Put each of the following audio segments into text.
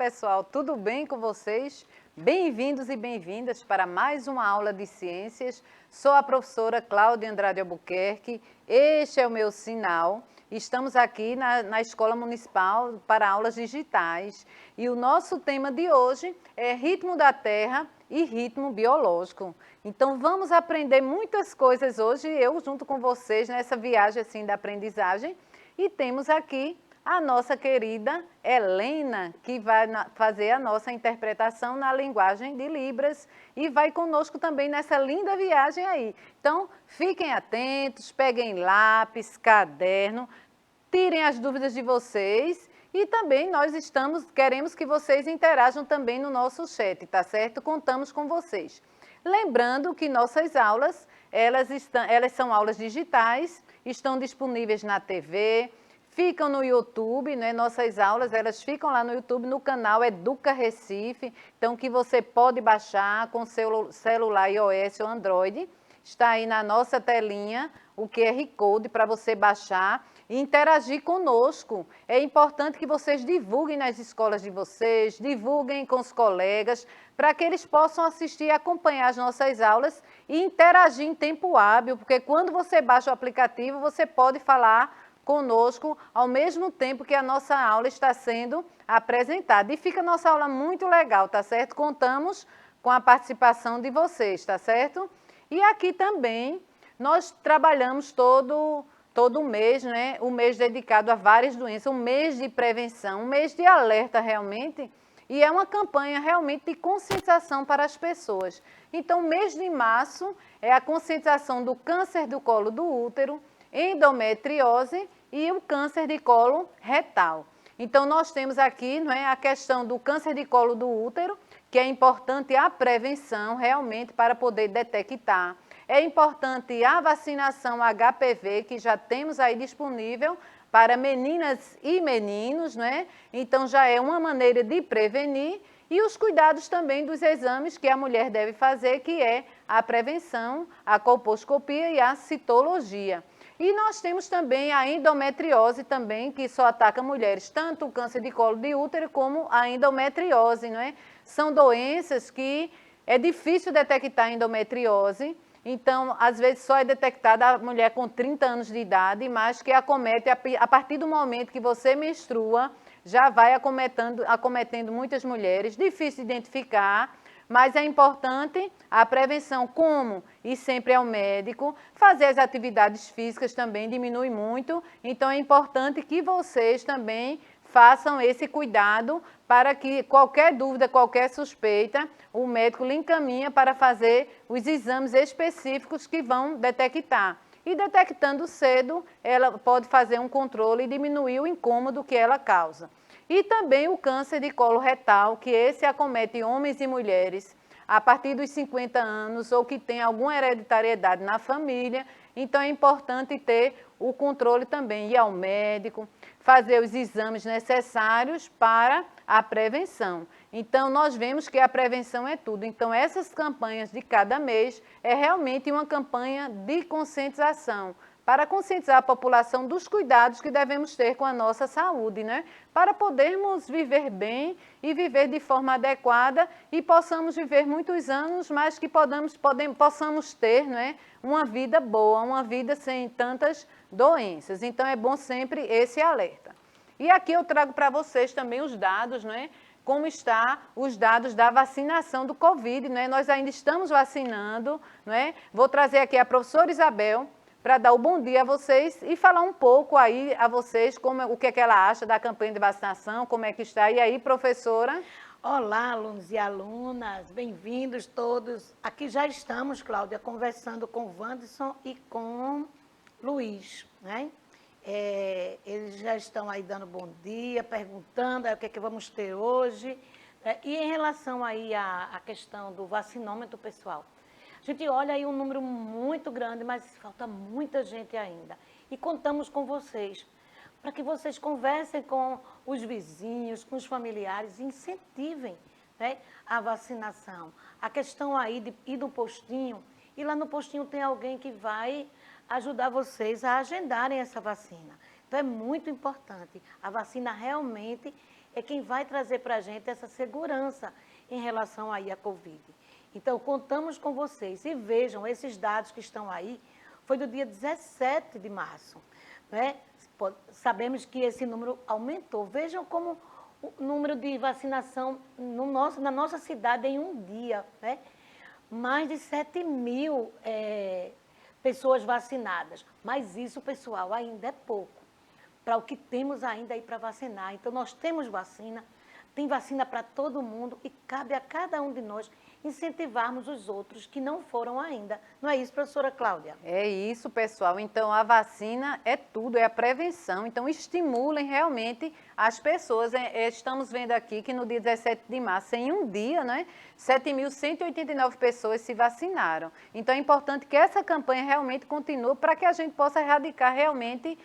pessoal, tudo bem com vocês? Bem-vindos e bem-vindas para mais uma aula de ciências. Sou a professora Cláudia Andrade Albuquerque, este é o meu sinal. Estamos aqui na Escola Municipal para aulas digitais e o nosso tema de hoje é ritmo da Terra e ritmo biológico. Então vamos aprender muitas coisas hoje, eu junto com vocês nessa viagem assim da aprendizagem, e temos aqui a nossa querida Helena, que vai fazer a nossa interpretação na linguagem de Libras e vai conosco também nessa linda viagem aí. Então, fiquem atentos, peguem lápis, caderno, tirem as dúvidas de vocês e também nós queremos que vocês interajam também no nosso chat, tá certo? Contamos com vocês. Lembrando que nossas aulas, elas são aulas digitais, estão disponíveis na TV, ficam no YouTube, né? Nossas aulas, elas ficam lá no YouTube, no canal Educa Recife, então que você pode baixar com seu celular iOS ou Android. Está aí na nossa telinha o QR Code para você baixar e interagir conosco. É importante que vocês divulguem nas escolas de vocês, divulguem com os colegas, para que eles possam assistir e acompanhar as nossas aulas e interagir em tempo hábil, porque quando você baixa o aplicativo, você pode falar conosco ao mesmo tempo que a nossa aula está sendo apresentada. E fica a nossa aula muito legal, tá certo? Contamos com a participação de vocês, tá certo? E aqui também nós trabalhamos todo mês, né? Um mês dedicado a várias doenças, um mês de prevenção, um mês de alerta realmente, e é uma campanha realmente de conscientização para as pessoas. Então, o mês de março é a conscientização do câncer do colo do útero, endometriose e o câncer de colo retal. Então, nós temos aqui, não é, a questão do câncer de colo do útero, que é importante a prevenção realmente para poder detectar. É importante a vacinação HPV, que já temos aí disponível para meninas e meninos, né? Então, já é uma maneira de prevenir. E os cuidados também dos exames que a mulher deve fazer, que é a prevenção, a colposcopia e a citologia. E nós temos também a endometriose também, que só ataca mulheres, tanto o câncer de colo de útero como a endometriose, não é? São doenças que é difícil detectar a endometriose, então, às vezes, só é detectada a mulher com 30 anos de idade, mas que acomete, a partir do momento que você menstrua, já vai acometendo muitas mulheres, difícil de identificar, mas é importante a prevenção, como ir sempre ao médico, fazer as atividades físicas também diminui muito, então é importante que vocês também façam esse cuidado para que qualquer dúvida, qualquer suspeita, o médico lhe encaminha para fazer os exames específicos que vão detectar. E detectando cedo, ela pode fazer um controle e diminuir o incômodo que ela causa. E também o câncer de colo retal, que esse acomete homens e mulheres a partir dos 50 anos ou que tem alguma hereditariedade na família. Então é importante ter o controle também, ir ao médico, fazer os exames necessários para a prevenção. Então nós vemos que a prevenção é tudo. Então essas campanhas de cada mês é realmente uma campanha de conscientização, para conscientizar a população dos cuidados que devemos ter com a nossa saúde, né? Para podermos viver bem e viver de forma adequada e possamos viver muitos anos, mas que possamos ter, né, uma vida boa, uma vida sem tantas doenças. Então é bom sempre esse alerta. E aqui eu trago para vocês também os dados, né? Como está os dados da vacinação do Covid, né? Nós ainda estamos vacinando, né? Vou trazer aqui a professora Isabel, para dar o bom dia a vocês e falar um pouco aí a vocês o que é que ela acha da campanha de vacinação, como é que está. E aí, professora? Olá, alunos e alunas, bem-vindos todos. Aqui já estamos, Cláudia, conversando com o Wanderson e com Luiz, né? Eles já estão aí dando bom dia, perguntando aí o que é que vamos ter hoje. E em relação aí à questão do vacinômetro, pessoal, a gente olha aí um número muito grande, mas falta muita gente ainda. E contamos com vocês, para que vocês conversem com os vizinhos, com os familiares, e incentivem, né, a vacinação. A questão aí de ir no postinho, e lá no postinho tem alguém que vai ajudar vocês a agendarem essa vacina. Então é muito importante. A vacina realmente é quem vai trazer para a gente essa segurança em relação aí à Covid. Então, contamos com vocês e vejam, esses dados que estão aí, foi do dia 17 de março, né? Sabemos que esse número aumentou. Vejam como o número de vacinação na nossa cidade em um dia, né? Mais de 7.000 pessoas vacinadas. Mas isso, pessoal, ainda é pouco para o que temos ainda aí para vacinar. Então, nós temos vacina, tem vacina para todo mundo e cabe a cada um de nós incentivarmos os outros que não foram ainda. Não é isso, professora Cláudia? É isso, pessoal. Então, a vacina é tudo, é a prevenção. Então, estimulem realmente as pessoas. Estamos vendo aqui que no dia 17 de março, em um dia, né, 7.189 pessoas se vacinaram. Então, é importante que essa campanha realmente continue para que a gente possa erradicar realmente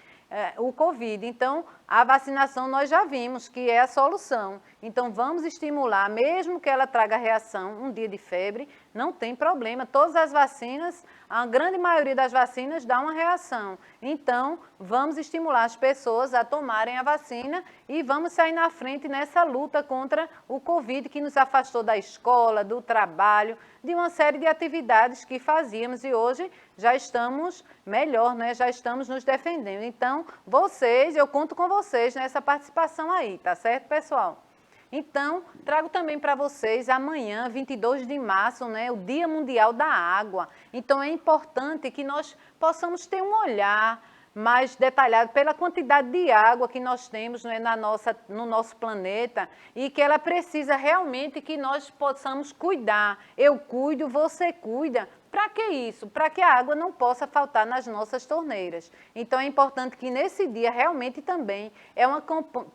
o Covid. Então, a vacinação nós já vimos que é a solução. Então, vamos estimular, mesmo que ela traga reação, um dia de febre, não tem problema. Todas as vacinas, a grande maioria das vacinas dá uma reação. Então, vamos estimular as pessoas a tomarem a vacina e vamos sair na frente nessa luta contra o Covid, que nos afastou da escola, do trabalho, de uma série de atividades que fazíamos e hoje já estamos melhor, né? Já estamos nos defendendo. Então, eu conto com vocês nessa participação aí, tá certo, pessoal? Então, trago também para vocês amanhã, 22 de março, né, o Dia Mundial da Água. Então, é importante que nós possamos ter um olhar mais detalhado pela quantidade de água que nós temos, né, no nosso planeta e que ela precisa realmente que nós possamos cuidar. Eu cuido, você cuida. Para que isso? Para que a água não possa faltar nas nossas torneiras. Então, é importante que nesse dia realmente também é uma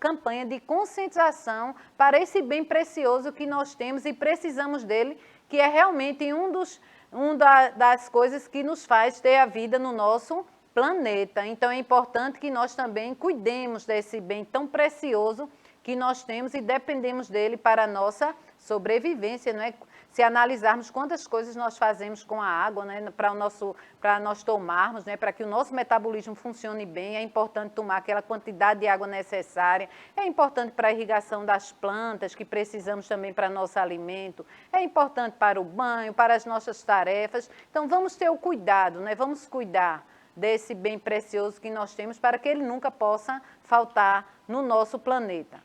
campanha de conscientização para esse bem precioso que nós temos e precisamos dele, que é realmente das coisas que nos faz ter a vida no nosso planeta. Então, é importante que nós também cuidemos desse bem tão precioso que nós temos e dependemos dele para a nossa sobrevivência, não é? Se analisarmos quantas coisas nós fazemos com a água, né, para nós tomarmos, né, para que o nosso metabolismo funcione bem, é importante tomar aquela quantidade de água necessária, é importante para a irrigação das plantas, que precisamos também para nosso alimento, é importante para o banho, para as nossas tarefas. Então, vamos ter o cuidado, né, vamos cuidar desse bem precioso que nós temos para que ele nunca possa faltar no nosso planeta.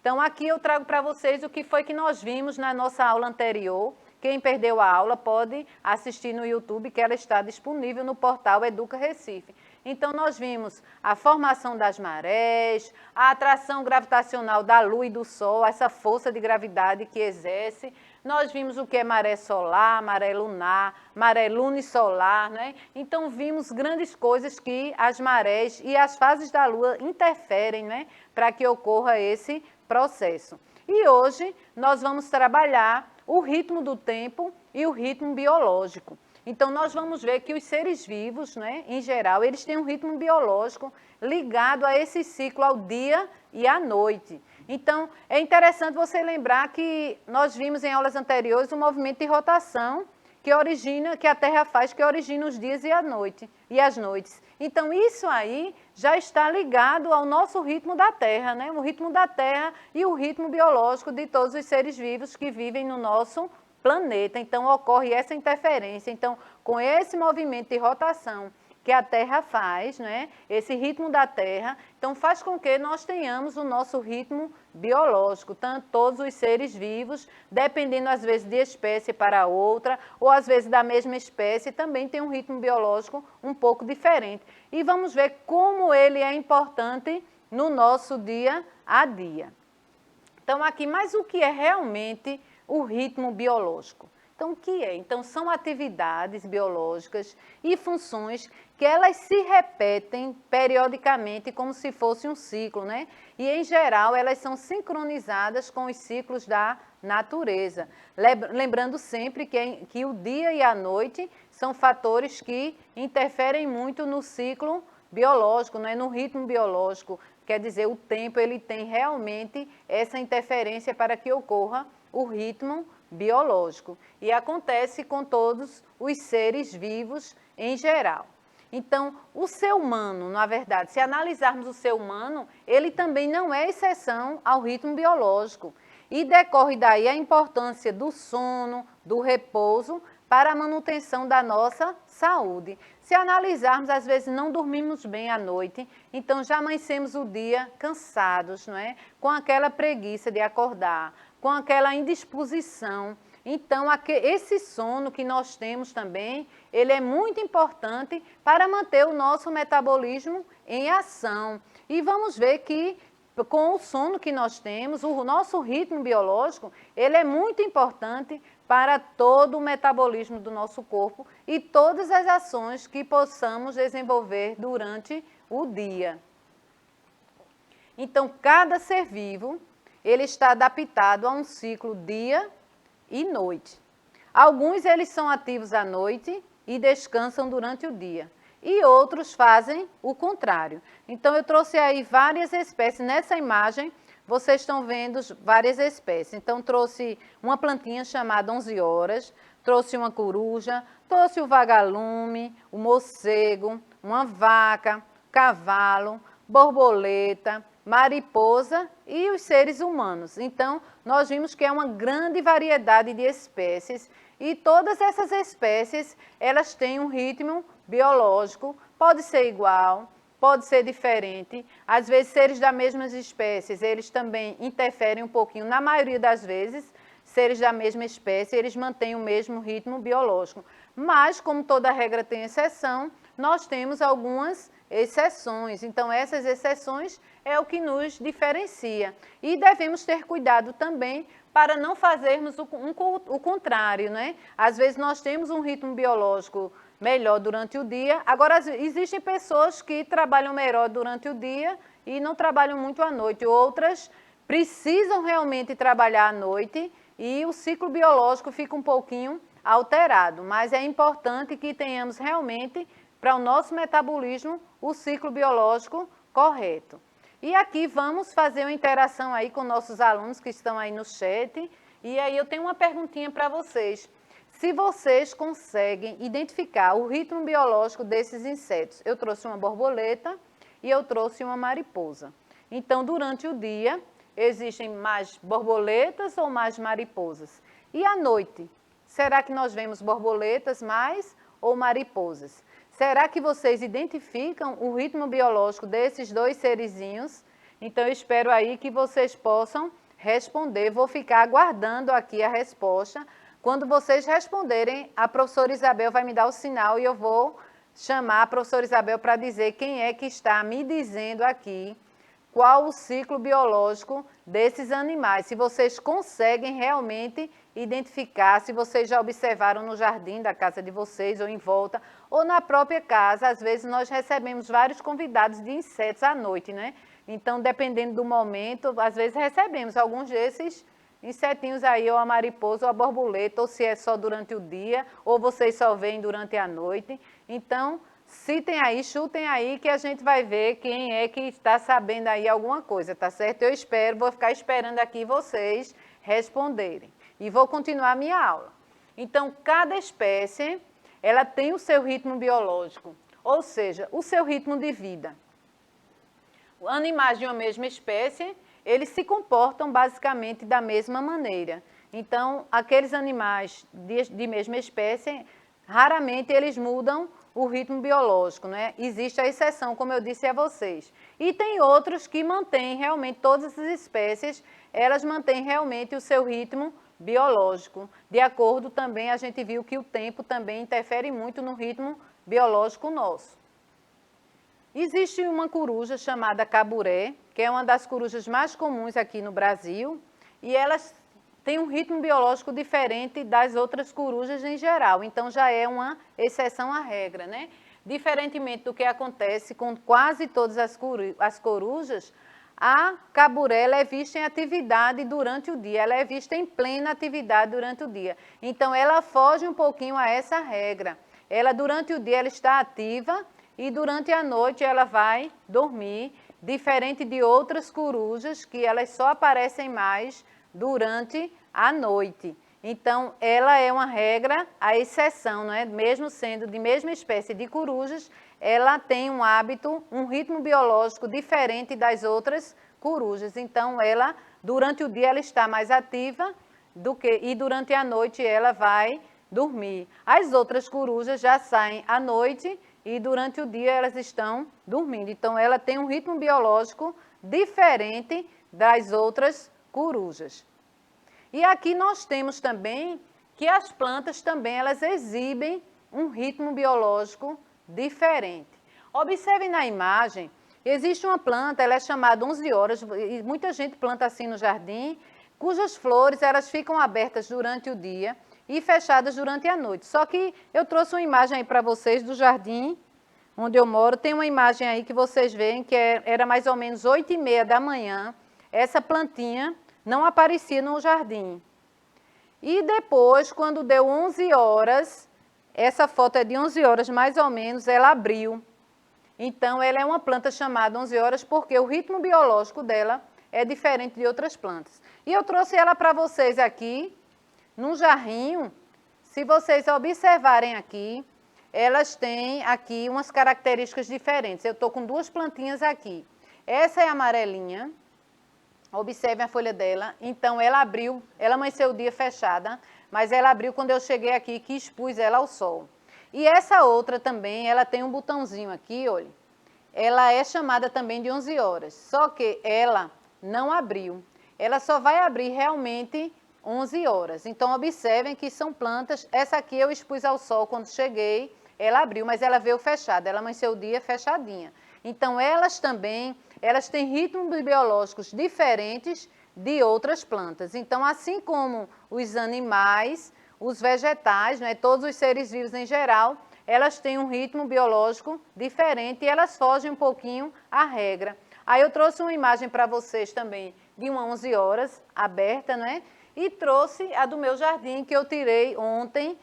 Então, aqui eu trago para vocês o que foi que nós vimos na nossa aula anterior. Quem perdeu a aula pode assistir no YouTube, que ela está disponível no portal Educa Recife. Então, nós vimos a formação das marés, a atração gravitacional da Lua e do Sol, essa força de gravidade que exerce. Nós vimos o que é maré solar, maré lunar, maré lunisolar, né? Então, vimos grandes coisas que as marés e as fases da Lua interferem, né, para que ocorra esse processo. E hoje nós vamos trabalhar o ritmo do tempo e o ritmo biológico. Então, nós vamos ver que os seres vivos, né, em geral, eles têm um ritmo biológico ligado a esse ciclo ao dia e à noite. Então, é interessante você lembrar que nós vimos em aulas anteriores o movimento de rotação que a Terra faz, que origina os dias e as noites. Então, isso aí já está ligado ao nosso ritmo da Terra, né? O ritmo da Terra e o ritmo biológico de todos os seres vivos que vivem no nosso planeta. Então, ocorre essa interferência. Então, com esse movimento de rotação que a Terra faz, né? Esse ritmo da Terra, então faz com que nós tenhamos o nosso ritmo biológico, tanto todos os seres vivos, dependendo às vezes de espécie para outra, ou às vezes da mesma espécie, também tem um ritmo biológico um pouco diferente. E vamos ver como ele é importante no nosso dia a dia. Então aqui, mas o que é realmente o ritmo biológico? Então, o que é? Então, são atividades biológicas e funções que elas se repetem periodicamente como se fosse um ciclo, né? E, em geral, elas são sincronizadas com os ciclos da natureza. Lembrando sempre que o dia e a noite são fatores que interferem muito no ciclo biológico, né? No ritmo biológico. Quer dizer, o tempo ele tem realmente essa interferência para que ocorra o ritmo biológico. E acontece com todos os seres vivos em geral. Então, o ser humano, na verdade, se analisarmos o ser humano, ele também não é exceção ao ritmo biológico. E decorre daí a importância do sono, do repouso, para a manutenção da nossa saúde. Se analisarmos, às vezes não dormimos bem à noite, então já amanhecemos o dia cansados, não é? Com aquela preguiça de acordar, com aquela indisposição. Então, esse sono que nós temos também, ele é muito importante para manter o nosso metabolismo em ação. E vamos ver que com o sono que nós temos, o nosso ritmo biológico, ele é muito importante para todo o metabolismo do nosso corpo e todas as ações que possamos desenvolver durante o dia. Então, cada ser vivo, ele está adaptado a um ciclo dia e noite. Alguns eles são ativos à noite e descansam durante o dia. E outros fazem o contrário. Então, eu trouxe aí várias espécies. Nessa imagem, vocês estão vendo várias espécies. Então, trouxe uma plantinha chamada 11 horas, trouxe uma coruja, trouxe o vagalume, o morcego, uma vaca, cavalo, borboleta, mariposa e os seres humanos. Então, nós vimos que é uma grande variedade de espécies e todas essas espécies, elas têm um ritmo biológico, pode ser igual, pode ser diferente. Às vezes, seres da mesma espécie, eles também interferem um pouquinho. Na maioria das vezes, seres da mesma espécie, eles mantêm o mesmo ritmo biológico. Mas, como toda regra tem exceção, nós temos algumas exceções. Então, essas exceções é o que nos diferencia. E devemos ter cuidado também para não fazermos o contrário, né? Às vezes, nós temos um ritmo biológico melhor durante o dia. Agora, existem pessoas que trabalham melhor durante o dia e não trabalham muito à noite. Outras precisam realmente trabalhar à noite e o ciclo biológico fica um pouquinho alterado. Mas é importante que tenhamos realmente, para o nosso metabolismo, o ciclo biológico correto. E aqui vamos fazer uma interação aí com nossos alunos que estão aí no chat. E aí eu tenho uma perguntinha para vocês. Se vocês conseguem identificar o ritmo biológico desses insetos. Eu trouxe uma borboleta e eu trouxe uma mariposa. Então, durante o dia, existem mais borboletas ou mais mariposas? E à noite, será que nós vemos borboletas mais ou mariposas? Será que vocês identificam o ritmo biológico desses dois serizinhos? Então, eu espero aí que vocês possam responder. Vou ficar aguardando aqui a resposta. Quando vocês responderem, a professora Isabel vai me dar o sinal e eu vou chamar a professora Isabel para dizer quem é que está me dizendo aqui qual o ciclo biológico desses animais. Se vocês conseguem realmente identificar, se vocês já observaram no jardim da casa de vocês ou em volta, ou na própria casa, às vezes nós recebemos vários convidados de insetos à noite, né? Então, dependendo do momento, às vezes recebemos alguns desses insetinhos aí, ou a mariposa, ou a borboleta, ou se é só durante o dia, ou vocês só veem durante a noite. Então, citem aí, chutem aí, que a gente vai ver quem é que está sabendo aí alguma coisa, tá certo? Eu espero, vou ficar esperando aqui vocês responderem. E vou continuar a minha aula. Então, cada espécie, ela tem o seu ritmo biológico, ou seja, o seu ritmo de vida. Animais de uma mesma espécie, eles se comportam basicamente da mesma maneira. Então, aqueles animais de mesma espécie, raramente eles mudam o ritmo biológico, né? Existe a exceção, como eu disse a vocês. E tem outros que mantêm realmente, todas as espécies, elas mantêm realmente o seu ritmo biológico. De acordo também, a gente viu que o tempo também interfere muito no ritmo biológico nosso. Existe uma coruja chamada caburé, que é uma das corujas mais comuns aqui no Brasil, e elas têm um ritmo biológico diferente das outras corujas em geral, então já é uma exceção à regra, né? Diferentemente do que acontece com quase todas as corujas, a caburé ela é vista em atividade durante o dia, ela é vista em plena atividade durante o dia. Então, ela foge um pouquinho a essa regra. Ela, durante o dia, ela está ativa, e durante a noite ela vai dormir, diferente de outras corujas que elas só aparecem mais durante a noite. Então, ela é uma regra, a exceção, não é? Mesmo sendo de mesma espécie de corujas, ela tem um hábito, um ritmo biológico diferente das outras corujas. Então, ela, durante o dia, ela está mais ativa e durante a noite ela vai dormir. As outras corujas já saem à noite e durante o dia elas estão dormindo. Então, ela tem um ritmo biológico diferente das outras corujas. E aqui nós temos também que as plantas também elas exibem um ritmo biológico diferente. Observem na imagem, existe uma planta, ela é chamada 11 horas, e muita gente planta assim no jardim, cujas flores elas ficam abertas durante o dia e fechadas durante a noite. Só que eu trouxe uma imagem aí para vocês do jardim onde eu moro, tem uma imagem aí que vocês veem que era mais ou menos 8h30 da manhã, essa plantinha não aparecia no jardim. E depois, quando deu 11 horas, essa foto é de 11 horas mais ou menos, ela abriu. Então, ela é uma planta chamada 11 horas porque o ritmo biológico dela é diferente de outras plantas. E eu trouxe ela para vocês aqui, num jarrinho. Se vocês observarem aqui, elas têm aqui umas características diferentes. Eu estou com duas plantinhas aqui. Essa é a amarelinha. Observem a folha dela. Então, ela abriu, ela amanheceu o dia fechada, mas ela abriu quando eu cheguei aqui, que expus ela ao sol. E essa outra também, ela tem um botãozinho aqui, olha. Ela é chamada também de 11 horas, só que ela não abriu. Ela só vai abrir realmente 11 horas. Então, observem que são plantas. Essa aqui eu expus ao sol quando cheguei, ela abriu, mas ela veio fechada. Ela amanheceu o dia fechadinha. Então, elas também, elas têm ritmos biológicos diferentes de outras plantas. Então, assim como os animais, os vegetais, né, todos os seres vivos em geral, elas têm um ritmo biológico diferente e elas fogem um pouquinho à regra. Aí eu trouxe uma imagem para vocês também de uma 11 horas, aberta, né? E trouxe a do meu jardim, que eu tirei ontem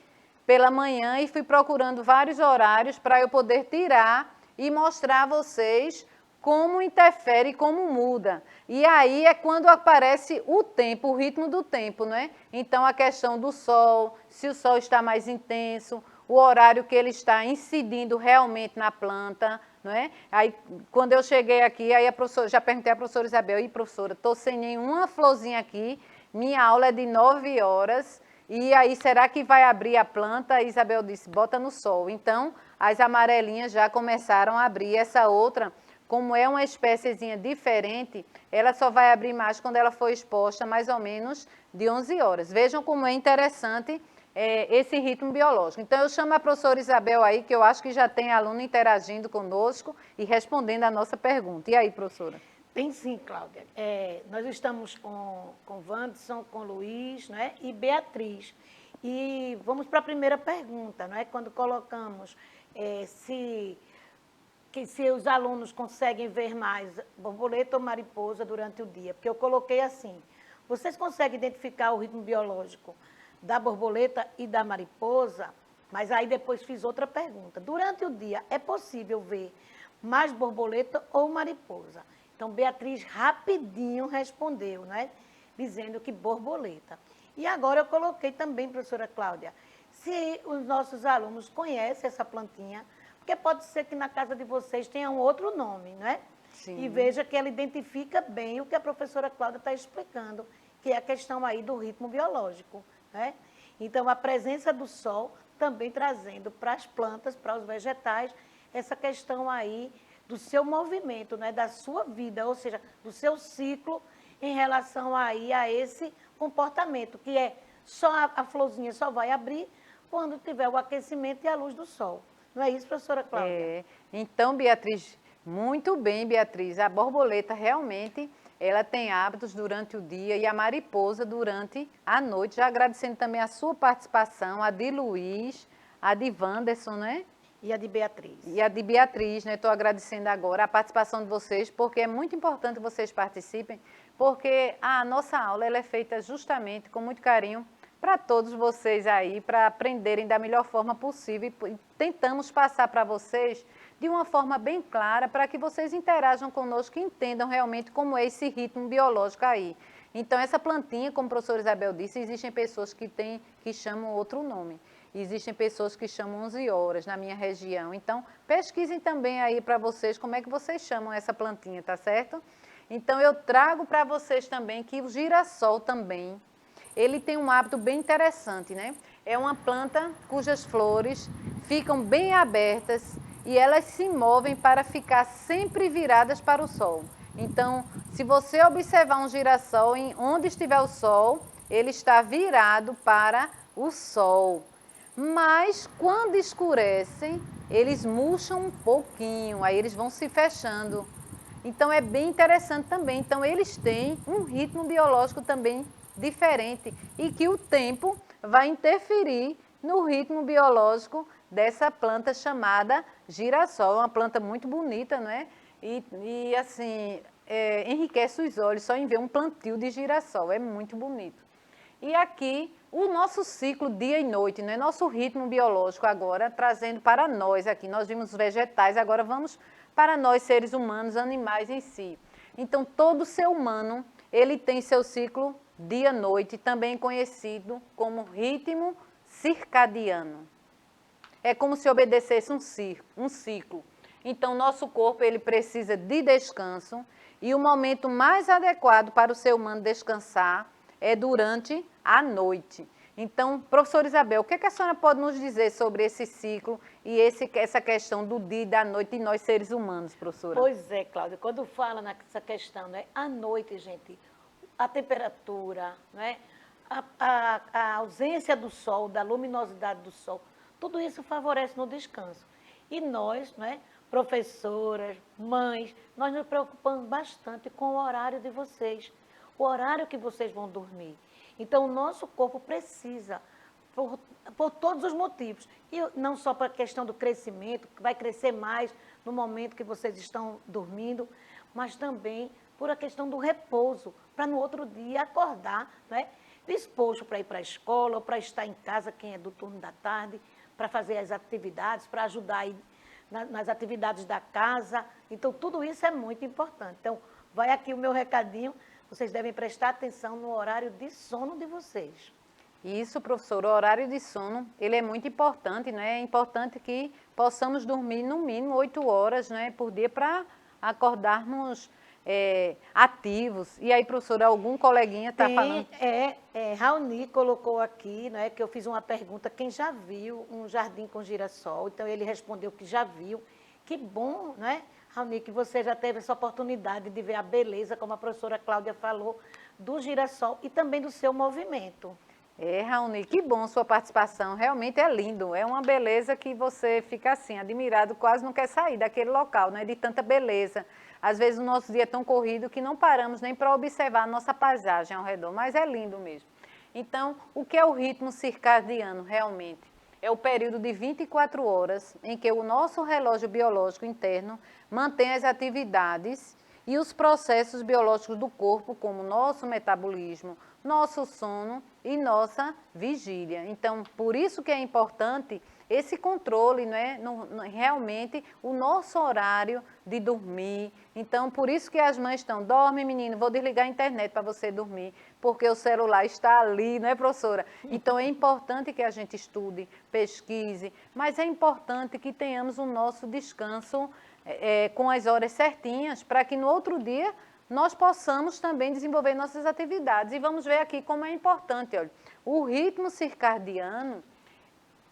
pela manhã e fui procurando vários horários para eu poder tirar e mostrar a vocês como interfere e como muda. E aí é quando aparece o tempo, o ritmo do tempo, né? Então, a questão do sol, se o sol está mais intenso, o horário que ele está incidindo realmente na planta, não é? Aí, quando eu cheguei aqui, aí a professora, já perguntei à professora Isabel, e professora, estou sem nenhuma florzinha aqui, minha aula é de 9 horas, e aí será que vai abrir a planta? A Isabel disse, bota no sol. Então, as amarelinhas já começaram a abrir. Essa outra, como é uma espéciezinha diferente, ela só vai abrir mais quando ela for exposta mais ou menos de 11 horas. Vejam como é interessante esse ritmo biológico. Então, eu chamo a professora Isabel aí, que eu acho que já tem aluno interagindo conosco e respondendo a nossa pergunta. E aí, professora? Tem sim, Cláudia. Nós estamos com Wanderson, com Luiz, né, e Beatriz. E vamos para a primeira pergunta, não é? Quando colocamos se os alunos conseguem ver mais borboleta ou mariposa durante o dia. Porque eu coloquei assim, vocês conseguem identificar o ritmo biológico da borboleta e da mariposa? Mas aí depois fiz outra pergunta. Durante o dia, é possível ver mais borboleta ou mariposa? Então, Beatriz rapidinho respondeu, né? Dizendo que borboleta. E agora eu coloquei também, professora Cláudia, se os nossos alunos conhecem essa plantinha, porque pode ser que na casa de vocês tenha um outro nome, né? Sim. E veja que ela identifica bem o que a professora Cláudia está explicando, que é a questão aí do ritmo biológico, né? Então, a presença do sol também trazendo para as plantas, para os vegetais, essa questão aí do seu movimento, né, da sua vida, ou seja, do seu ciclo em relação aí a esse comportamento, que é só a florzinha só vai abrir quando tiver o aquecimento e a luz do sol. Não é isso, professora Cláudia? Então, Beatriz, muito bem, Beatriz, a borboleta realmente, ela tem hábitos durante o dia e a mariposa durante a noite, já agradecendo também a sua participação, a de Luiz, a de Wanderson, né? E a de Beatriz. E a de Beatriz, né? Estou agradecendo agora a participação de vocês, porque é muito importante que vocês participem, porque a nossa aula ela é feita justamente com muito carinho para todos vocês aí, para aprenderem da melhor forma possível e tentamos passar para vocês de uma forma bem clara para que vocês interajam conosco e entendam realmente como é esse ritmo biológico aí. Então, essa plantinha, como a professora Isabel disse, existem pessoas que chamam outro nome. Existem pessoas que chamam 11 horas na minha região. Então, pesquisem também aí para vocês como é que vocês chamam essa plantinha, tá certo? Então, eu trago para vocês também que o girassol também, ele tem um hábito bem interessante, né? É uma planta cujas flores ficam bem abertas e elas se movem para ficar sempre viradas para o sol. Então, se você observar um girassol, onde estiver o sol, ele está virado para o sol. Mas quando escurecem, eles murcham um pouquinho, aí eles vão se fechando. Então é bem interessante também. Então eles têm um ritmo biológico também diferente e que o tempo vai interferir no ritmo biológico dessa planta chamada girassol. É uma planta muito bonita, não é? E assim, enriquece os olhos só em ver um plantio de girassol, é muito bonito. E aqui, o nosso ciclo dia e noite, né? Nosso ritmo biológico agora, trazendo para nós aqui. Nós vimos os vegetais, agora vamos para nós, seres humanos, animais em si. Então, todo ser humano, ele tem seu ciclo dia-noite, também conhecido como ritmo circadiano. É como se obedecesse um ciclo. Então, nosso corpo, ele precisa de descanso e o momento mais adequado para o ser humano descansar é durante a noite. Então, professora Isabel, o que a senhora pode nos dizer sobre esse ciclo e essa questão do dia e da noite em nós seres humanos, professora? Pois é, Cláudia, quando fala nessa questão, né, à noite, gente, a temperatura, né, a ausência do sol, da luminosidade do sol, tudo isso favorece no descanso. E nós, né, professoras, mães, nós nos preocupamos bastante com o horário de vocês, o horário que vocês vão dormir. Então, o nosso corpo precisa, por todos os motivos, e não só para a questão do crescimento, que vai crescer mais no momento que vocês estão dormindo, mas também por a questão do repouso, para no outro dia acordar, né, disposto para ir para a escola ou para estar em casa, quem é do turno da tarde, para fazer as atividades, para ajudar aí nas atividades da casa. Então, tudo isso é muito importante. Então, vai aqui o meu recadinho. Vocês devem prestar atenção no horário de sono de vocês. Isso, professor, o horário de sono, ele é muito importante, né? É importante que possamos dormir no mínimo 8 horas, né, por dia para acordarmos ativos. E aí, professora, algum coleguinha está falando? Raoni colocou aqui, né, que eu fiz uma pergunta, quem já viu um jardim com girassol? Então, ele respondeu que já viu. Que bom, né, Raoni, que você já teve essa oportunidade de ver a beleza, como a professora Cláudia falou, do girassol e também do seu movimento. Raoni, que bom sua participação, realmente é lindo, é uma beleza que você fica assim, admirado, quase não quer sair daquele local, né, de tanta beleza. Às vezes o nosso dia é tão corrido que não paramos nem para observar a nossa paisagem ao redor, mas é lindo mesmo. Então, o que é o ritmo circadiano realmente? É o período de 24 horas em que o nosso relógio biológico interno mantém as atividades e os processos biológicos do corpo, como nosso metabolismo, nosso sono e nossa vigília. Então, por isso que é importante esse controle, né? Realmente, o nosso horário de dormir. Então, por isso que as mães estão, dorme menino, vou desligar a internet para você dormir, porque o celular está ali, não é, professora? Então, é importante que a gente estude, pesquise, mas é importante que tenhamos o nosso descanso com as horas certinhas, para que no outro dia nós possamos também desenvolver nossas atividades. E vamos ver aqui como é importante, olha, o ritmo circadiano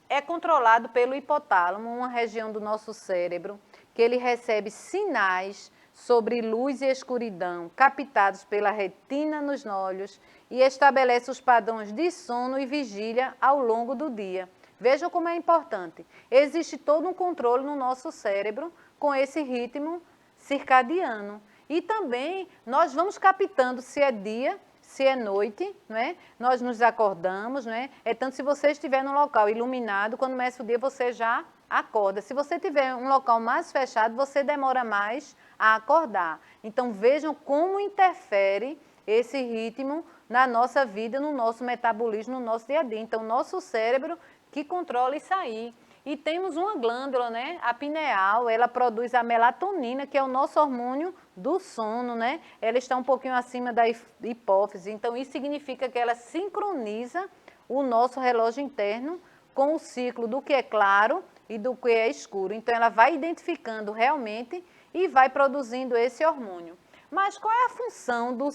é controlado pelo hipotálamo, uma região do nosso cérebro, que ele recebe sinais sobre luz e escuridão, captados pela retina nos olhos, e estabelece os padrões de sono e vigília ao longo do dia. Vejam como é importante. Existe todo um controle no nosso cérebro com esse ritmo circadiano. E também nós vamos captando se é dia, se é noite, não é? Nós nos acordamos, não é? É tanto se você estiver num local iluminado, quando começa o dia você já acorda. Se você tiver um local mais fechado, você demora mais a acordar. Então vejam como interfere esse ritmo na nossa vida, no nosso metabolismo, no nosso dia a dia. Então nosso cérebro que controla isso aí. E temos uma glândula, né? A pineal, ela produz a melatonina, que é o nosso hormônio do sono, né? Ela está um pouquinho acima da hipófise, então isso significa que ela sincroniza o nosso relógio interno com o ciclo do que é claro e do que é escuro. Então ela vai identificando realmente e vai produzindo esse hormônio. Mas qual é a função do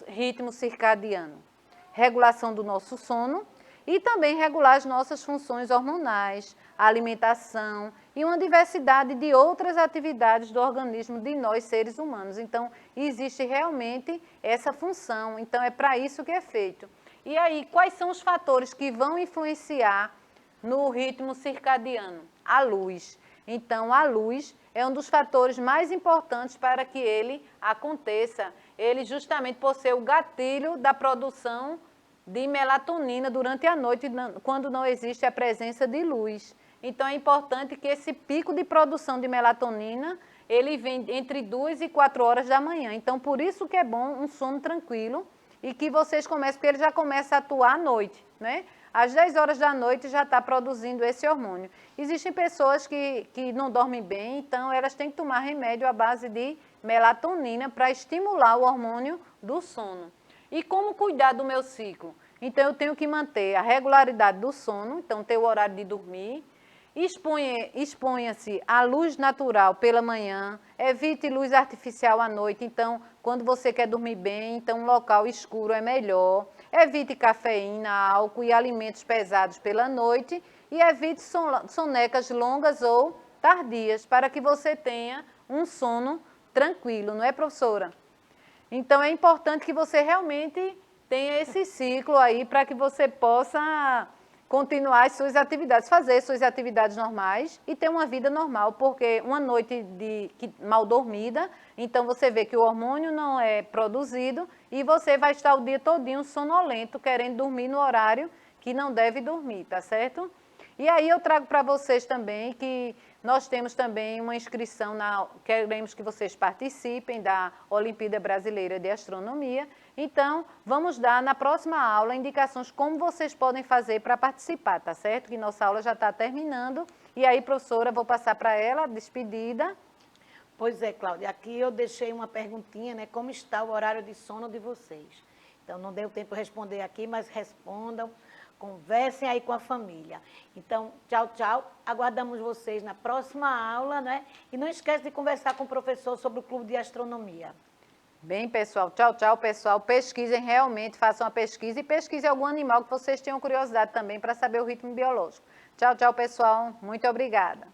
ritmo circadiano? Regulação do nosso sono e também regular as nossas funções hormonais, a alimentação e uma diversidade de outras atividades do organismo de nós seres humanos. Então, existe realmente essa função, então é para isso que é feito. E aí, quais são os fatores que vão influenciar no ritmo circadiano? A luz. Então, a luz é um dos fatores mais importantes para que ele aconteça. Ele justamente por ser o gatilho da produção de melatonina durante a noite, quando não existe a presença de luz. Então, é importante que esse pico de produção de melatonina, ele vem entre 2 e 4 horas da manhã. Então, por isso que é bom um sono tranquilo e que vocês comecem, porque ele já começa a atuar à noite, né? Às 10 horas da noite já está produzindo esse hormônio. Existem pessoas que não dormem bem, então elas têm que tomar remédio à base de melatonina para estimular o hormônio do sono. E como cuidar do meu ciclo? Então, eu tenho que manter a regularidade do sono, então ter o horário de dormir, exponha-se à luz natural pela manhã, evite luz artificial à noite, então, quando você quer dormir bem, então um local escuro é melhor, evite cafeína, álcool e alimentos pesados pela noite e evite sonecas longas ou tardias, para que você tenha um sono tranquilo, não é, professora? Então, é importante que você realmente tenha esse ciclo aí para que você possa continuar as suas atividades, fazer suas atividades normais e ter uma vida normal, porque uma noite mal dormida, então você vê que o hormônio não é produzido e você vai estar o dia todinho sonolento, querendo dormir no horário que não deve dormir, tá certo? E aí eu trago para vocês também que nós temos também uma inscrição, queremos que vocês participem da Olimpíada Brasileira de Astronomia. Então, vamos dar na próxima aula indicações como vocês podem fazer para participar, tá certo? Que nossa aula já está terminando. E aí, professora, vou passar para ela, despedida. Pois é, Cláudia, aqui eu deixei uma perguntinha, né? Como está o horário de sono de vocês? Então, não deu tempo de responder aqui, mas respondam. Conversem aí com a família. Então, tchau, tchau. Aguardamos vocês na próxima aula, né? E não esquece de conversar com o professor sobre o Clube de Astronomia. Bem, pessoal, tchau, tchau, pessoal. Pesquisem realmente, façam a pesquisa e pesquisem algum animal que vocês tenham curiosidade também para saber o ritmo biológico. Tchau, tchau, pessoal. Muito obrigada.